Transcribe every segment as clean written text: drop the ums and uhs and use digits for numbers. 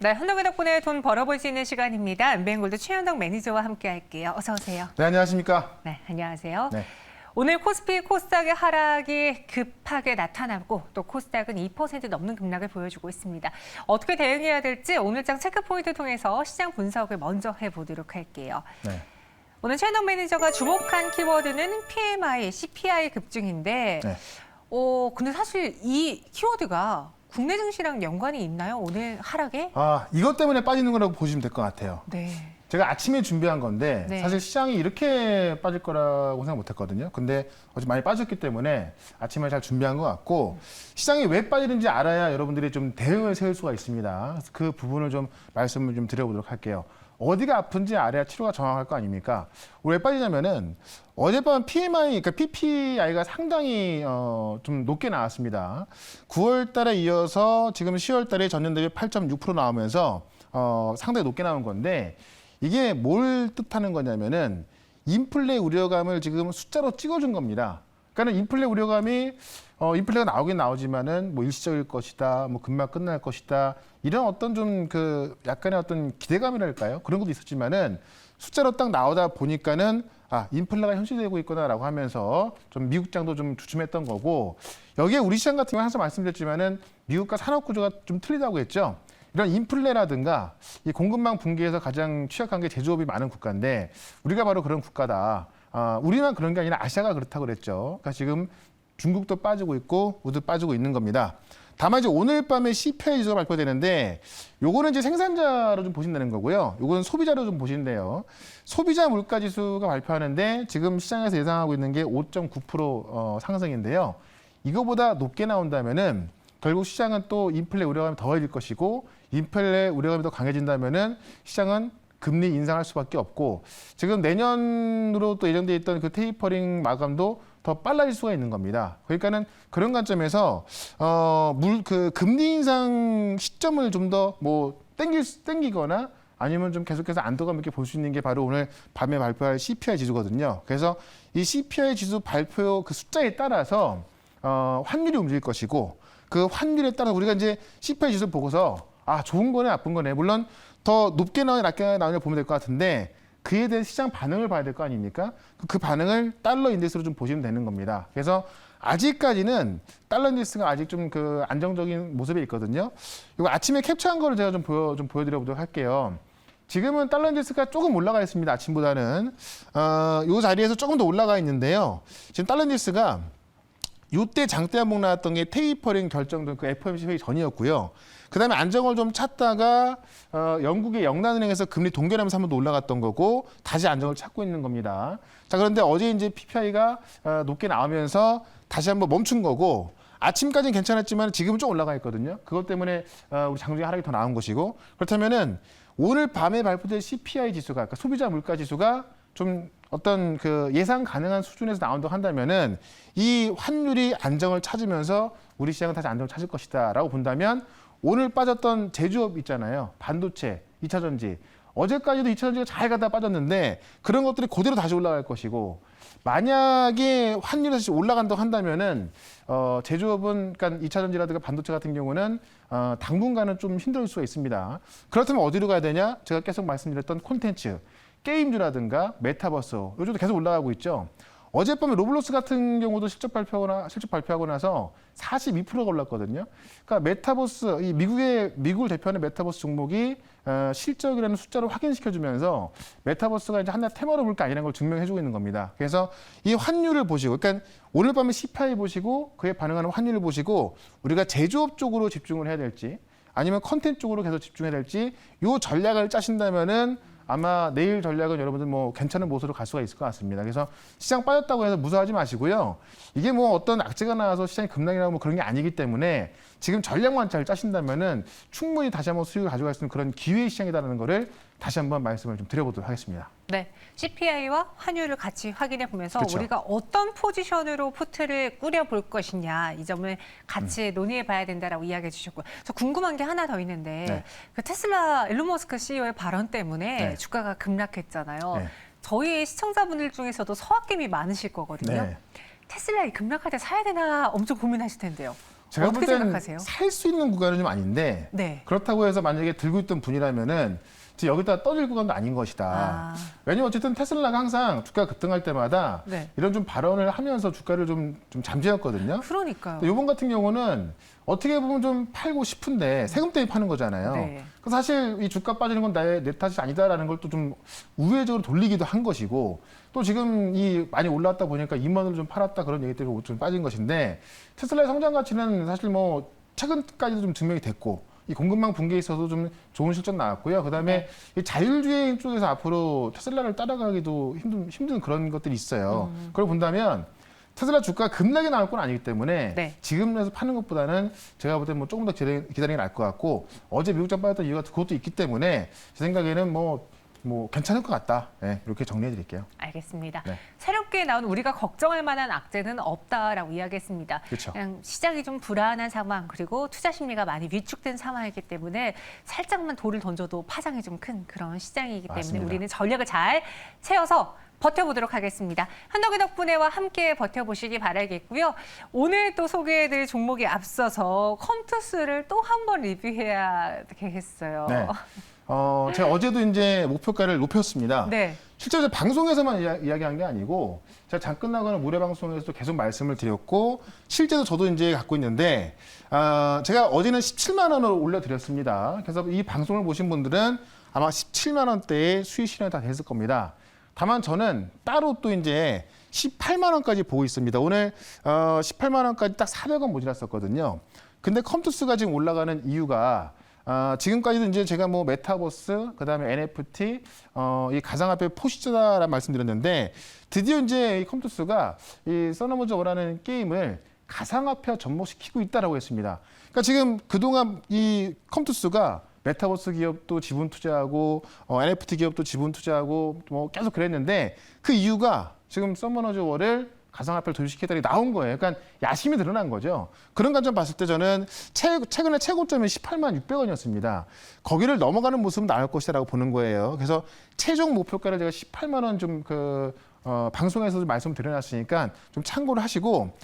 네, 한덕의 덕분에 돈 벌어볼 수 있는 시간입니다. 은뱅골드 최현덕 매니저와 함께 할게요. 어서 오세요. 네, 안녕하십니까? 네, 안녕하세요. 네. 오늘 코스피, 코스닥의 하락이 급하게 나타나고 또 코스닥은 2% 넘는 급락을 보여주고 있습니다. 어떻게 대응해야 될지 오늘장 체크포인트 통해서 시장 분석을 먼저 해보도록 할게요. 네. 오늘 최현덕 매니저가 주목한 키워드는 PMI, CPI 급증인데 네. 근데 사실 이 키워드가 국내 증시랑 연관이 있나요? 오늘 하락에? 이것 때문에 빠지는 거라고 보시면 될 것 같아요. 네. 제가 아침에 준비한 건데 네. 사실 시장이 이렇게 빠질 거라고 생각 못 했거든요. 근데 어제 많이 빠졌기 때문에 아침에 잘 준비한 것 같고 시장이 왜 빠지는지 알아야 여러분들이 좀 대응을 세울 수가 있습니다. 그래서 그 부분을 좀 말씀을 좀 드려보도록 할게요. 어디가 아픈지 알아야 치료가 정확할 거 아닙니까? 왜 빠지냐면은 어젯밤 PMI, 그러니까 PPI가 상당히 좀 높게 나왔습니다. 9월 달에 이어서 지금 10월 달에 전년 대비 8.6% 나오면서 상당히 높게 나온 건데 이게 뭘 뜻하는 거냐면은 인플레 우려감을 지금 숫자로 찍어준 겁니다. 그러니까 인플레 우려감이 인플레가 나오긴 나오지만은 뭐 일시적일 것이다, 뭐 금방 끝날 것이다 이런 어떤 좀 그 약간의 어떤 기대감이랄까요? 그런 것도 있었지만은 숫자로 딱 나오다 보니까는 인플레가 현실되고 있구나라고 하면서 좀 미국장도 좀 주춤했던 거고 여기에 우리 시장 같은 경우는 항상 말씀드렸지만은 미국과 산업 구조가 좀 틀리다고 했죠. 이런 인플레라든가 이 공급망 붕괴에서 가장 취약한 게 제조업이 많은 국가인데 우리가 바로 그런 국가다. 우리만 그런 게 아니라 아시아가 그렇다고 그랬죠. 그러니까 지금 중국도 빠지고 있고 우리도 빠지고 있는 겁니다. 다만 이제 오늘 밤에 CPI 지수가 발표되는데 요거는 이제 생산자로 좀 보신다는 거고요. 요거는 소비자로 좀 보시는데요. 소비자 물가 지수가 발표하는데 지금 시장에서 예상하고 있는 게 5.9% 상승인데요. 이거보다 높게 나온다면은 결국 시장은 또 인플레 우려감이 더해질 것이고 인플레 우려감이 더 강해진다면은 시장은 금리 인상할 수밖에 없고 지금 내년으로 또 예정돼 있던 그 테이퍼링 마감도 더 빨라질 수가 있는 겁니다. 그러니까는 그런 관점에서 그 금리 인상 시점을 좀 더 뭐 땡기거나 아니면 좀 계속해서 안도감 있게 볼 수 있는 게 바로 오늘 밤에 발표할 CPI 지수거든요. 그래서 이 CPI 지수 발표 그 숫자에 따라서 환율이 움직일 것이고 그 환율에 따라 우리가 이제 CPI 지수 보고서 좋은 거네 나쁜 거네 물론 더 높게 나오냐 낮게 나오냐 보면 될 것 같은데 그에 대한 시장 반응을 봐야 될 거 아닙니까? 그 반응을 달러 인덱스로 좀 보시면 되는 겁니다. 그래서 아직까지는 달러 인덱스가 아직 좀 그 안정적인 모습에 있거든요. 이거 아침에 캡처한 거를 제가 좀 보여드려 보도록 할게요. 지금은 달러 인덱스가 조금 올라가 있습니다. 아침보다는 이 자리에서 조금 더 올라가 있는데요. 지금 달러 인덱스가 이때 장대 한복 나왔던 게 테이퍼링 결정된 그 FOMC 회의 전이었고요. 그다음에 안정을 좀 찾다가 영국의 영란은행에서 금리 동결하면서 한 번 더 올라갔던 거고 다시 안정을 찾고 있는 겁니다. 자 그런데 어제 이제 PPI가 높게 나오면서 다시 한번 멈춘 거고 아침까지는 괜찮았지만 지금은 좀 올라가 있거든요. 그것 때문에 우리 장중에 하락이 더 나온 것이고 그렇다면은 오늘 밤에 발표될 CPI 지수가 그러니까 소비자 물가 지수가 좀 어떤 그 예상 가능한 수준에서 나온다고 한다면은 이 환율이 안정을 찾으면서 우리 시장은 다시 안정을 찾을 것이다라고 본다면 오늘 빠졌던 제조업 있잖아요. 반도체, 2차 전지. 어제까지도 2차 전지가 잘 가다 빠졌는데 그런 것들이 그대로 다시 올라갈 것이고 만약에 환율이 다시 올라간다고 한다면은 제조업은 그러니까 2차 전지라든가 반도체 같은 경우는 당분간은 좀 힘들 수가 있습니다. 그렇다면 어디로 가야 되냐? 제가 계속 말씀드렸던 콘텐츠. 게임주라든가 메타버스 요즘도 계속 올라가고 있죠. 어젯밤에 로블록스 같은 경우도 실적 발표하고 나서 42%가 올랐거든요. 그러니까 메타버스 이 미국을 대표하는 메타버스 종목이 실적이라는 숫자로 확인시켜주면서 메타버스가 이제 하나 테마로 볼 게 아니라는 걸 증명해주고 있는 겁니다. 그래서 이 환율을 보시고, 그러니까 오늘 밤에 CPI 보시고 그에 반응하는 환율을 보시고 우리가 제조업 쪽으로 집중을 해야 될지 아니면 컨텐츠 쪽으로 계속 집중해야 될지 이 전략을 짜신다면은. 아마 내일 전략은 여러분들 뭐 괜찮은 모습으로 갈 수가 있을 것 같습니다. 그래서 시장 빠졌다고 해서 무서워하지 마시고요. 이게 뭐 어떤 악재가 나와서 시장이 급락이라고 뭐 그런 게 아니기 때문에 지금 전략만 잘 짜신다면은 충분히 다시 한번 수익을 가져갈 수 있는 그런 기회의 시장이다라는 거를 다시 한번 말씀을 좀 드려보도록 하겠습니다. 네, CPI와 환율을 같이 확인해 보면서 그쵸. 우리가 어떤 포지션으로 포트를 꾸려볼 것이냐 이 점을 같이 논의해 봐야 된다라고 이야기해 주셨고요. 저 궁금한 게 하나 더 있는데 네. 그 테슬라 일론 머스크 CEO의 발언 때문에 네. 주가가 급락했잖아요. 네. 저희 시청자분들 중에서도 서학김이 많으실 거거든요. 네. 테슬라 급락할 때 사야 되나 엄청 고민하실 텐데요. 제가 볼 어떻게 때는 생각하세요? 살 수 있는 구간은 좀 아닌데 네. 그렇다고 해서 만약에 들고 있던 분이라면은 지금 여기다 떠들 구간도 아닌 것이다. 아. 왜냐면 어쨌든 테슬라가 항상 주가 급등할 때마다 네. 이런 좀 발언을 하면서 주가를 좀 잠재웠거든요. 그러니까요. 이번 같은 경우는 어떻게 보면 좀 팔고 싶은데 세금 때문에 파는 거잖아요. 네. 그래서 사실 이 주가 빠지는 건 내 탓이 아니다라는 걸 또 좀 우회적으로 돌리기도 한 것이고 또 지금 이 많이 올랐다 보니까 2만 원을 좀 팔았다 그런 얘기 때문에 좀 빠진 것인데 테슬라의 성장 가치는 사실 뭐 최근까지도 좀 증명이 됐고 이 공급망 붕괴에 있어서 좀 좋은 실적 나왔고요. 그다음에 이 자율주행 쪽에서 앞으로 테슬라를 따라가기도 힘든 그런 것들이 있어요. 그걸 본다면 테슬라 주가 급락이 나올 건 아니기 때문에 네. 지금에서 파는 것보다는 제가 볼 때 뭐 조금 더 기다리는 게 나을 것 같고 어제 미국장 빠졌던 이유가 그것도 있기 때문에 제 생각에는 뭐 괜찮을 것 같다. 네, 이렇게 정리해 드릴게요. 알겠습니다. 네. 새롭게 나온 우리가 걱정할 만한 악재는 없다라고 이야기했습니다. 그렇죠. 그냥 시장이 좀 불안한 상황 그리고 투자 심리가 많이 위축된 상황이기 때문에 살짝만 돌을 던져도 파장이 좀 큰 그런 시장이기 때문에 맞습니다. 우리는 전략을 잘 채워서 버텨보도록 하겠습니다. 한덕의 덕분에와 함께 버텨보시기 바라겠고요. 오늘 또 소개해드릴 종목이 앞서서 컴투스를 또 한 번 리뷰해야겠어요. 네. 제가 어제도 이제 목표가를 높였습니다. 네. 실제로 방송에서만 이야기한 게 아니고 제가 잠깐 나가는 무료 방송에서도 계속 말씀을 드렸고 실제로 저도 이제 갖고 있는데 제가 어제는 17만 원을 올려드렸습니다. 그래서 이 방송을 보신 분들은 아마 17만 원대의 수익 실현이 다 됐을 겁니다. 다만 저는 따로 또 이제 18만 원까지 보고 있습니다. 오늘 18만 원까지 딱 400원 모자랐었거든요. 근데 컴투스가 지금 올라가는 이유가 지금까지도 이제 제가 뭐 메타버스, 그다음에 NFT, 이 가상화폐 포시자라는 말씀드렸는데 드디어 이제 이 컴투스가 이 써너머저라는 게임을 가상화폐와 접목시키고 있다라고 했습니다. 그러니까 지금 그동안 이 컴투스가 메타버스 기업도 지분 투자하고 NFT 기업도 지분 투자하고 뭐 계속 그랬는데 그 이유가 지금 서머너즈월을 가상화폐를 도입시키다니 나온 거예요. 그러니까 야심이 드러난 거죠. 그런 관점 봤을 때 저는 최근에 최고점이 18만 600원이었습니다. 거기를 넘어가는 모습은 나올 것이라고 보는 거예요. 그래서 최종 목표가를 제가 18만 원 좀 방송에서도 말씀드려놨으니까 좀 참고를 하시고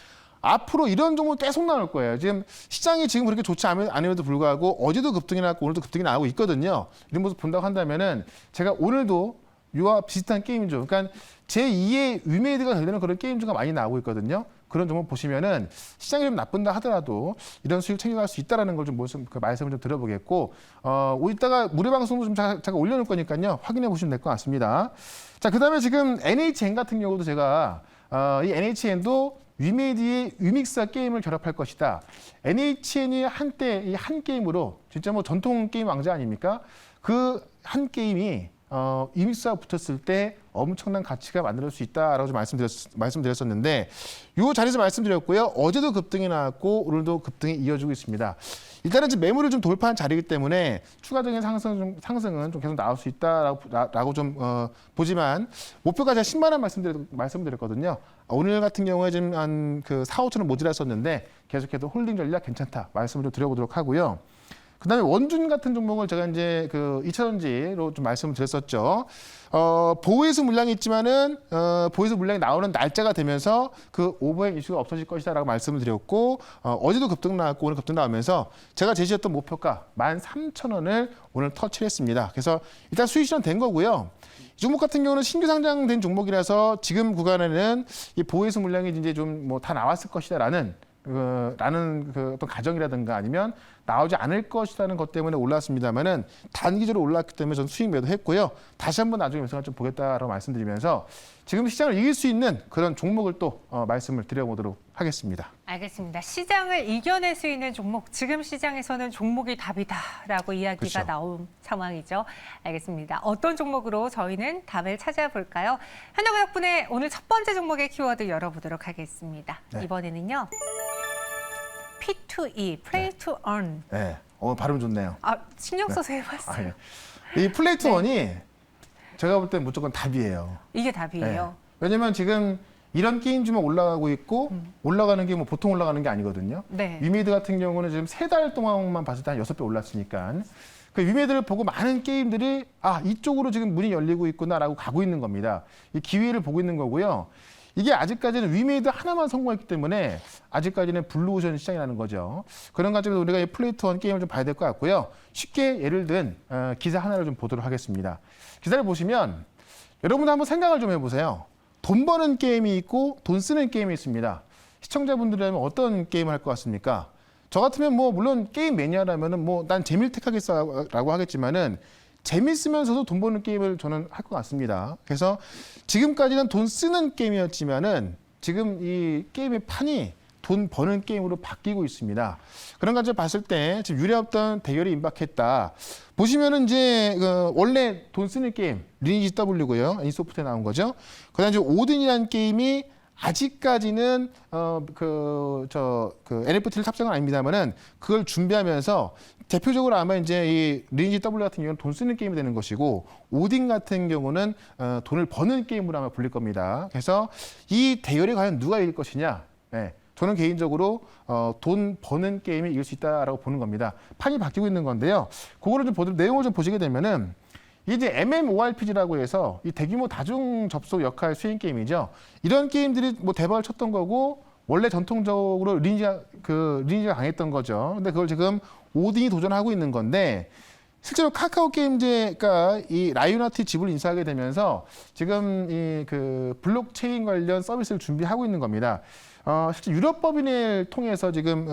앞으로 이런 종목 계속 나올 거예요. 지금 시장이 지금 그렇게 좋지 않음에도 불구하고 어제도 급등이 나왔고 오늘도 급등이 나오고 있거든요. 이런 모습 본다고 한다면은 제가 오늘도 이와 비슷한 게임이죠. 그러니까 제2의 위메이드가 되는 그런 게임주가 많이 나오고 있거든요. 그런 종목 보시면은 시장이 좀 나쁜다 하더라도 이런 수익 챙겨갈 수 있다라는 걸 좀 말씀을 좀 드려보겠고, 이따가 무료 방송도 좀 제가 올려놓을 거니까요. 확인해 보시면 될 것 같습니다. 자, 그다음에 지금 NHN 같은 경우도 제가 이 NHN도 위메이드의 위믹스와 게임을 결합할 것이다. NHN이 한때 이 한 게임으로 진짜 뭐 전통 게임 왕자 아닙니까? 그 한 게임이 위믹스와 붙었을 때 엄청난 가치가 만들 수 있다라고 좀 말씀드렸었는데 이 자리에서 말씀드렸고요. 어제도 급등이 나왔고 오늘도 급등이 이어지고 있습니다. 일단은 지금 매물을 좀 돌파한 자리이기 때문에 추가적인 상승은 좀 계속 나올 수 있다라고 좀 보지만 목표가 제가 10만 원 말씀드렸거든요. 오늘 같은 경우에 지금 한 4, 5천 원 모자랐었는데 계속해서 홀딩 전략 괜찮다 말씀을 좀 드려보도록 하고요. 그다음에 원준 같은 종목을 제가 이제 2차전지로 좀 말씀을 드렸었죠. 보호해수 물량이 있지만은 보호해수 물량이 나오는 날짜가 되면서 그 오버행 이슈가 없어질 것이다라고 말씀을 드렸고 어제도 급등 나왔고 오늘 급등 나오면서 제가 제시했던 목표가 13,000원을 오늘 터치했습니다. 그래서 일단 수익 실현된 거고요. 이 종목 같은 경우는 신규 상장된 종목이라서 지금 구간에는 이 보호해수 물량이 이제 좀 뭐 다 나왔을 것이다라는 어떤 가정이라든가 아니면 나오지 않을 것이라는 것 때문에 올랐습니다만은 단기적으로 올랐기 때문에 저는 수익 매도했고요. 다시 한번 나중에 영상을 좀 보겠다라고 말씀드리면서 지금 시장을 이길 수 있는 그런 종목을 또 말씀을 드려보도록 하겠습니다. 알겠습니다. 시장을 이겨낼 수 있는 종목, 지금 시장에서는 종목이 답이다라고 이야기가 그렇죠. 나온 상황이죠. 알겠습니다. 어떤 종목으로 저희는 답을 찾아볼까요? 한덕의 덕분에 오늘 첫 번째 종목의 키워드 열어보도록 하겠습니다. 네. 이번에는요. P2E, Play to Earn. 네, 발음 좋네요. 신경 써서 해봤어요. 이 플레이 투 원이 제가 볼 때 무조건 답이에요. 이게 답이에요. 네. 왜냐면 지금 이런 게임주만 올라가고 있고 올라가는 게 뭐 보통 올라가는 게 아니거든요. 네. 위메이드 같은 경우는 지금 3달 동안만 봤을 때 한 6배 올랐으니까 그 위메이드를 보고 많은 게임들이 이쪽으로 지금 문이 열리고 있구나라고 가고 있는 겁니다. 이 기회를 보고 있는 거고요. 이게 아직까지는 위메이드 하나만 성공했기 때문에 아직까지는 블루오션 시장이라는 거죠. 그런 관점에서 우리가 이 플레이투원 게임을 좀 봐야 될 것 같고요. 쉽게 예를 든 기사 하나를 좀 보도록 하겠습니다. 기사를 보시면 여러분들 한번 생각을 좀 해보세요. 돈 버는 게임이 있고 돈 쓰는 게임이 있습니다. 시청자분들이라면 어떤 게임을 할 것 같습니까? 저 같으면 뭐 물론 게임 매니아라면은 뭐 난 재미를 택하겠어라고 하겠지만은 재밌으면서도 돈 버는 게임을 저는 할 것 같습니다. 그래서 지금까지는 돈 쓰는 게임이었지만은 지금 이 게임의 판이 돈 버는 게임으로 바뀌고 있습니다. 그런 관점 봤을 때 지금 유례없던 대결이 임박했다. 보시면은 이제 원래 돈 쓰는 게임 리니지 W고요. 애니소프트에 나온 거죠. 그다음에 이제 오든이라는 게임이 아직까지는 NFT를 탑재는 아닙니다만은 그걸 준비하면서 대표적으로 아마 이제 이 리니지 W 같은 경우는 돈 쓰는 게임이 되는 것이고 오딘 같은 경우는 돈을 버는 게임으로 아마 불릴 겁니다. 그래서 이 대결이 과연 누가 이길 것이냐? 네. 저는 개인적으로 돈 버는 게임이 이길 수 있다라고 보는 겁니다. 판이 바뀌고 있는 건데요. 그거를 좀 내용을 좀 보시게 되면은 이제 MMORPG라고 해서 이 대규모 다중 접속 역할 수행 게임이죠. 이런 게임들이 뭐 대박을 쳤던 거고 원래 전통적으로 리니지가 강했던 거죠. 근데 그걸 지금 오딘이 도전하고 있는 건데 실제로 카카오 게임즈가 이 라이온하트 집을 인수하게 되면서 지금 이 블록체인 관련 서비스를 준비하고 있는 겁니다. 실제 유럽 법인을 통해서 지금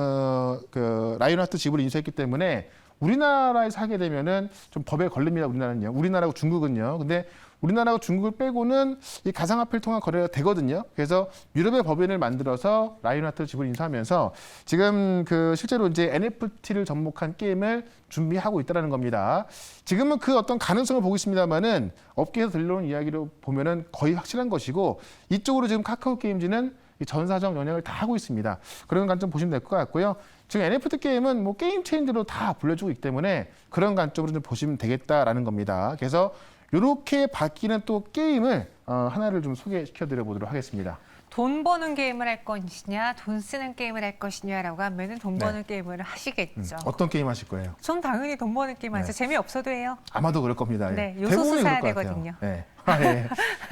라이온하트 집을 인수했기 때문에 우리나라에서 하게 되면은 좀 법에 걸립니다. 우리나라는요. 우리나라하고 중국은요. 근데 우리나라하고 중국을 빼고는 이 가상화폐를 통한 거래가 되거든요. 그래서 유럽의 법인을 만들어서 라이온하트 집을 인수하면서 지금 실제로 이제 NFT를 접목한 게임을 준비하고 있다는 겁니다. 지금은 그 어떤 가능성을 보고 있습니다만은 업계에서 들려오는 이야기로 보면은 거의 확실한 것이고 이쪽으로 지금 카카오 게임즈는 이 전사적 영향을 다 하고 있습니다. 그런 관점 보시면 될 것 같고요. 지금 NFT 게임은 뭐 게임 체인지로 다 불려주고 있기 때문에 그런 관점으로 좀 보시면 되겠다라는 겁니다. 그래서 이렇게 바뀌는 또 게임을 하나를 좀 소개시켜 드려 보도록 하겠습니다. 돈 버는 게임을 할 것이냐, 돈 쓰는 게임을 할 것이냐라고 하면은 돈 버는 게임을 하시겠죠. 어떤 게임 하실 거예요? 전 당연히 돈 버는 게임 하죠. 재미없어도 해요. 아마도 그럴 겁니다. 네, 예. 요소수 대부분이 사야 그럴 것 같아요. 되거든요. 네.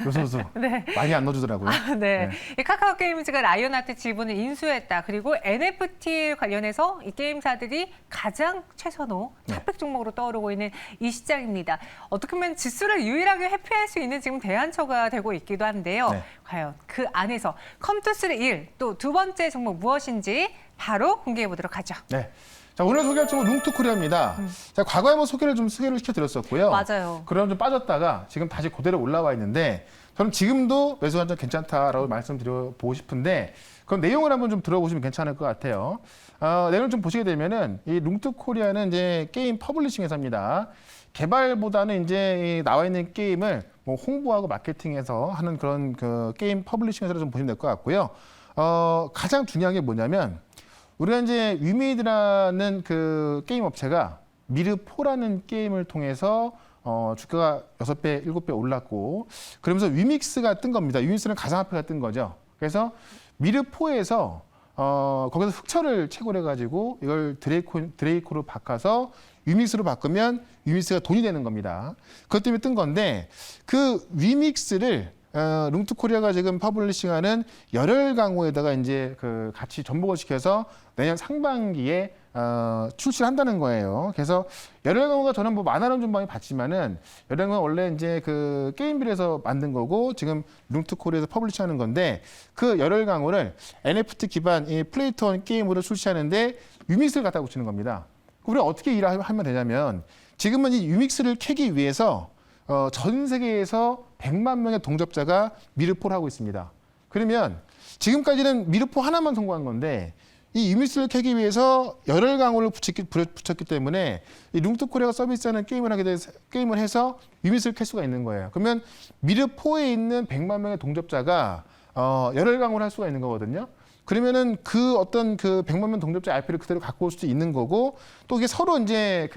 요소수 네. 많이 안 넣어주더라고요. 네. 이 카카오 게임즈가 라이온하트 지분을 인수했다. 그리고 NFT 관련해서 이 게임사들이 가장 최선호 탑픽 종목으로 떠오르고 있는 이 시장입니다. 어떻게 보면 지수를 유일하게 회피할 수 있는 지금 대안처가 되고 있기도 한데요. 네. 과연 그 안에서 컴투스의 1, 또 두 번째 종목 무엇인지 바로 공개해 보도록 하죠. 네. 자, 오늘 소개할 종목은 룽투코리아입니다. 자, 과거에 한번 소개를 시켜드렸었고요. 맞아요. 그럼 좀 빠졌다가 지금 다시 그대로 올라와 있는데 저는 지금도 매수 관점 괜찮다라고 말씀드려보고 싶은데 그럼 내용을 한번 좀 들어보시면 괜찮을 것 같아요. 내용을 좀 보시게 되면은 이 룽투코리아는 이제 게임 퍼블리싱 회사입니다. 개발보다는 이제 나와 있는 게임을 뭐 홍보하고 마케팅해서 하는 그런 게임 퍼블리싱 회사를 좀 보시면 될 것 같고요. 가장 중요한 게 뭐냐면 우리가 이제 위메이드라는 게임 업체가 미르4라는 게임을 통해서 주가가 6배, 7배 올랐고 그러면서 위믹스가 뜬 겁니다. 위믹스는 가상화폐가 뜬 거죠. 그래서 미르4에서 거기서 흑철을 채굴해 가지고 이걸 드레이코로 바꿔서 위믹스로 바꾸면 위믹스가 돈이 되는 겁니다. 그것 때문에 뜬 건데 그 위믹스를 룽투코리아가 지금 퍼블리싱하는 열혈 강호에다가 이제 같이 접목을 시켜서 내년 상반기에 출시를 한다는 거예요. 그래서 열혈 강호가 저는 뭐 만화는 좀 많이 봤지만은 열혈 강호 원래 이제 게임빌에서 만든 거고 지금 룽투코리아에서 퍼블리싱하는 건데 그 열혈 강호를 NFT 기반 이 플레이투원 게임으로 출시하는데 유믹스를 갖다 붙이는 겁니다. 우리가 어떻게 일을 하면 되냐면 지금은 이 유믹스를 캐기 위해서 전 세계에서 100만 명의 동접자가 미르4를 하고 있습니다. 그러면 지금까지는 미르4 하나만 성공한 건데 이 유믹스를 캐기 위해서 열혈 강호를 붙였기 때문에 이 룽투코리아가 서비스하는 게임을 해서 유믹스를 캘 수가 있는 거예요. 그러면 미르4에 있는 100만 명의 동접자가 열혈 강호를 할 수가 있는 거거든요. 그러면은 어떤 100만 명 동접자 IP를 그대로 갖고 올 수도 있는 거고 또 이게 서로 이제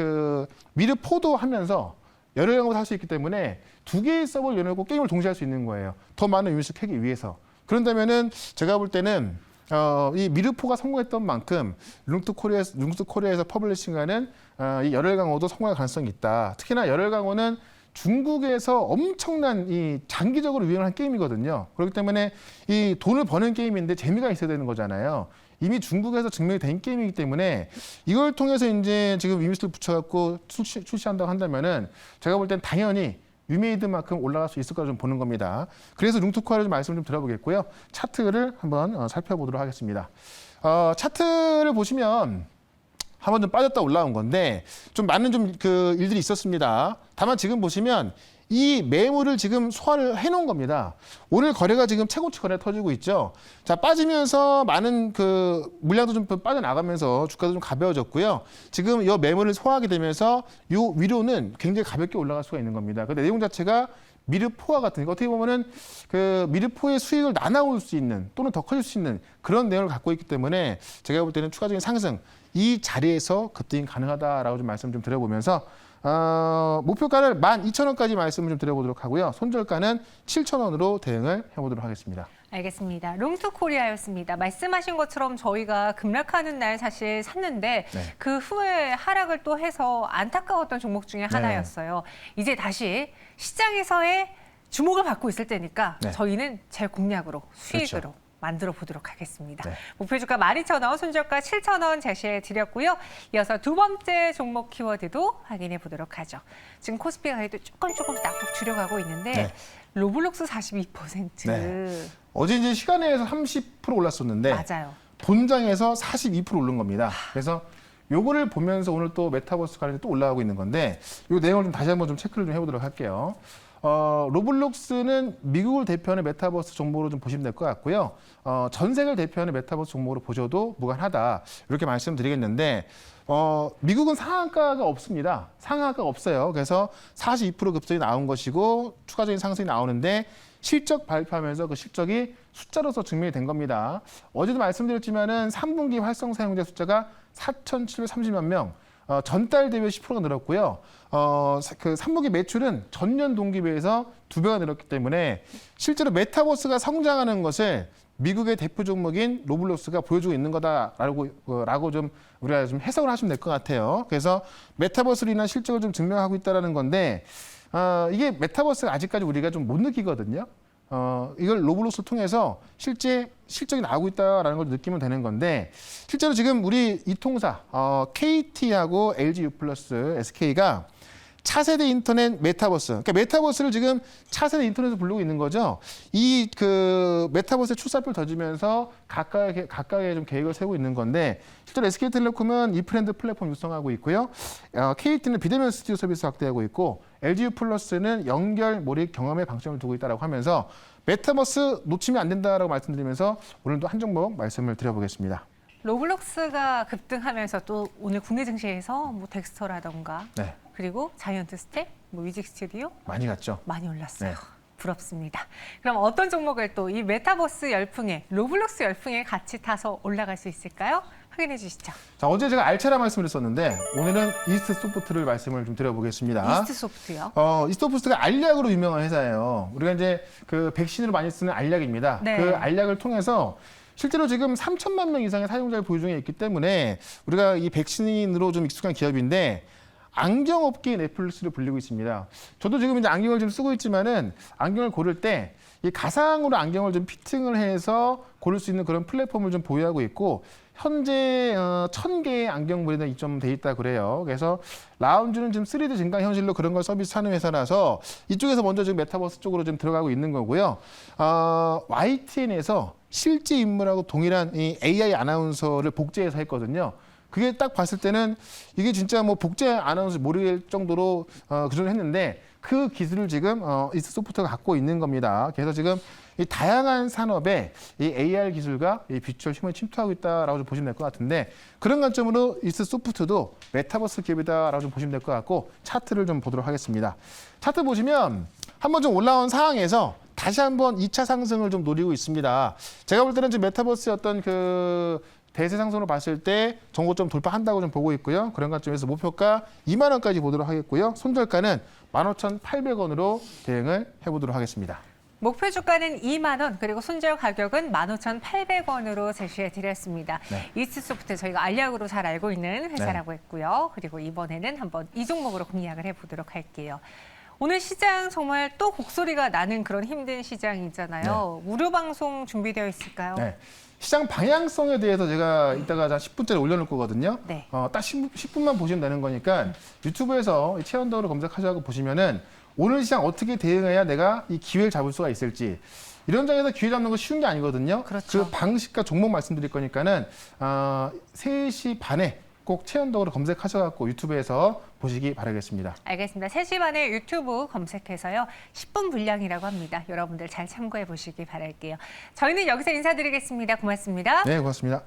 미르4도 하면서 열혈 강호도 할 수 있기 때문에 두 개의 서버를 열어놓고 게임을 동시에 할 수 있는 거예요. 더 많은 유닛을 캐기 위해서. 그런다면은 제가 볼 때는 이 미르4가 성공했던 만큼 룽투코리아에서 퍼블리싱하는 이 열혈 강호도 성공할 가능성이 있다. 특히나 열혈 강호는 중국에서 엄청난 이 장기적으로 유행한 게임이거든요. 그렇기 때문에 이 돈을 버는 게임인데 재미가 있어야 되는 거잖아요. 이미 중국에서 증명이 된 게임이기 때문에 이걸 통해서 이제 지금 위미스를 붙여갖고 출시한다고 한다면은 제가 볼 땐 당연히 위메이드만큼 올라갈 수 있을 거라 좀 보는 겁니다. 그래서 룽투코아를 좀 말씀을 좀 드려보겠고요. 차트를 한번 살펴보도록 하겠습니다. 차트를 보시면 한번 좀 빠졌다 올라온 건데 좀 많은 좀 그 일들이 있었습니다. 다만 지금 보시면 이 매물을 지금 소화를 해놓은 겁니다. 오늘 거래가 지금 최고치 거래 터지고 있죠. 자, 빠지면서 많은 그 물량도 좀 빠져나가면서 주가도 좀 가벼워졌고요. 지금 이 매물을 소화하게 되면서 이 위로는 굉장히 가볍게 올라갈 수가 있는 겁니다. 그 내용 자체가 미르포와 같은, 어떻게 보면은 그 미르포의 수익을 나눠올 수 있는 또는 더 커질 수 있는 그런 내용을 갖고 있기 때문에 제가 볼 때는 추가적인 상승, 이 자리에서 급등이 가능하다라고 좀 말씀 좀 드려보면서 목표가를 12,000원까지 말씀을 좀 드려보도록 하고요. 손절가는 7,000원으로 대응을 해보도록 하겠습니다. 알겠습니다. 롱투코리아였습니다. 말씀하신 것처럼 저희가 급락하는 날 사실 샀는데 네. 그 후에 하락을 또 해서 안타까웠던 종목 중에 하나였어요. 이제 다시 시장에서의 주목을 받고 있을 때니까 네. 저희는 제 공략으로 수익으로 그렇죠. 만들어 보도록 하겠습니다. 네. 목표주가 12,000원, 손절가 7,000원 제시해 드렸고요. 이어서 두 번째 종목 키워드도 확인해 보도록 하죠. 지금 코스피가 그래도 조금씩 낙폭 줄여가고 있는데 네. 로블록스 42%. 네. 어제 이제 시간에서 30% 올랐었는데 맞아요. 본장에서 42% 오른 겁니다. 그래서 요거를 보면서 오늘 또 메타버스 관련해서 또 올라가고 있는 건데 요 내용을 좀 다시 한번 좀 체크를 좀 해보도록 할게요. 로블록스는 미국을 대표하는 메타버스 종목으로 좀 보시면 될 것 같고요. 전 세계를 대표하는 메타버스 종목으로 보셔도 무관하다. 이렇게 말씀드리겠는데 미국은 상한가가 없습니다. 상한가가 없어요. 그래서 42% 급등이 나온 것이고 추가적인 상승이 나오는데 실적 발표하면서 그 실적이 숫자로서 증명이 된 겁니다. 어제도 말씀드렸지만은 3분기 활성 사용자 숫자가 4,730만 명. 전달 대비 10%가 늘었고요. 그 3분기 매출은 전년 동기 비해서 2배가 늘었기 때문에 실제로 메타버스가 성장하는 것을 미국의 대표 종목인 로블록스가 보여주고 있는 거다라고 좀 우리가 좀 해석을 하시면 될 것 같아요. 그래서 메타버스로 인한 실적을 좀 증명하고 있다라는 건데 이게 메타버스가 아직까지 우리가 좀 못 느끼거든요. 이걸 로블록스를 통해서 실제 실적이 나오고 있다라는 걸 느끼면 되는 건데 실제로 지금 우리 이 통사 KT하고 LG U+, SK가 차세대 인터넷 메타버스, 그러니까 메타버스를 지금 차세대 인터넷으로 부르고 있는 거죠. 이 그 메타버스의 출사표를 던지면서 각각의 좀 계획을 세우고 있는 건데 실제로 SK텔레콤은 이프렌드 플랫폼 육성하고 있고요. KT는 비대면 스튜디오 서비스 확대하고 있고 LG U+는 연결 몰입 경험에 방점을 두고 있다라고 하면서 메타버스 놓치면 안 된다라고 말씀드리면서 오늘도 한 종목 말씀을 드려보겠습니다. 로블록스가 급등하면서 또 오늘 국내 증시에서 뭐 덱스터라던가 네. 그리고 자이언트 스텝, 뭐 뮤직 스튜디오 많이 갔죠. 많이 올랐어요. 네. 부럽습니다. 그럼 어떤 종목을 또 이 메타버스 열풍에, 로블록스 열풍에 같이 타서 올라갈 수 있을까요? 확인해 주시죠. 자, 어제 제가 알차라 말씀드렸었는데 오늘은 이스트 소프트를 말씀을 좀 드려보겠습니다. 이스트 소프트요? 이스트 소프트가 알약으로 유명한 회사예요. 우리가 이제 그 백신으로 많이 쓰는 알약입니다. 네. 그 알약을 통해서 실제로 지금 3천만 명 이상의 사용자를 보유 중에 있기 때문에 우리가 이 백신으로 좀 익숙한 기업인데 안경업계의 넷플릭스로 불리고 있습니다. 저도 지금 이제 안경을 좀 쓰고 있지만은 안경을 고를 때 이 가상으로 안경을 좀 피팅을 해서 고를 수 있는 그런 플랫폼을 좀 보유하고 있고 현재 1,000개의 안경 브랜드가 입점돼 있다 그래요. 그래서 라운지는 지금 3D 증강 현실로 그런 걸 서비스하는 회사라서 이쪽에서 먼저 지금 메타버스 쪽으로 좀 들어가고 있는 거고요. YTN에서 실제 인물하고 동일한 이 AI 아나운서를 복제해서 했거든요. 그게 딱 봤을 때는 이게 진짜 뭐 복제 아나운서 모를 정도로 그전에 했는데 그 기술을 지금 이스트 소프트가 갖고 있는 겁니다. 그래서 지금 이 다양한 산업에 이 AR 기술과 이 비추얼 휴먼이 침투하고 있다라고 좀 보시면 될 것 같은데 그런 관점으로 이스트 소프트도 메타버스 기업이다라고 좀 보시면 될 것 같고 차트를 좀 보도록 하겠습니다. 차트 보시면 한번 좀 올라온 상황에서 다시 한번 2차 상승을 좀 노리고 있습니다. 제가 볼 때는 지금 메타버스의 어떤 그 대세 상승으로 봤을 때 정고점 돌파한다고 좀 보고 있고요. 그런 관점에서 목표가 2만 원까지 보도록 하겠고요. 손절가는 15,800원으로 대응을 해보도록 하겠습니다. 목표 주가는 2만 원, 그리고 손절 가격은 15,800원으로 제시해 드렸습니다. 네. 이스트 소프트 저희가 알약으로 잘 알고 있는 회사라고 했고요. 그리고 이번에는 한번 이 종목으로 공략을 해보도록 할게요. 오늘 시장 정말 또 곡소리가 나는 그런 힘든 시장이잖아요. 무료 방송 준비되어 있을까요? 네. 시장 방향성에 대해서 제가 이따가 한 10분짜리 올려놓을 거거든요. 네. 딱 10분만 보시면 되는 거니까 유튜브에서 최연덕으로 검색하셔서 보시면은 오늘 시장 어떻게 대응해야 내가 이 기회를 잡을 수가 있을지 이런 장에서 기회 잡는 거 쉬운 게 아니거든요. 그렇죠. 그 방식과 종목 말씀드릴 거니까는 3시 반에 꼭 최연덕으로 검색하셔서 유튜브에서 보시기 바라겠습니다. 알겠습니다. 3시 반에 유튜브 검색해서요. 10분 분량이라고 합니다. 여러분들 잘 참고해 보시기 바랄게요. 저희는 여기서 인사드리겠습니다. 고맙습니다. 네, 고맙습니다.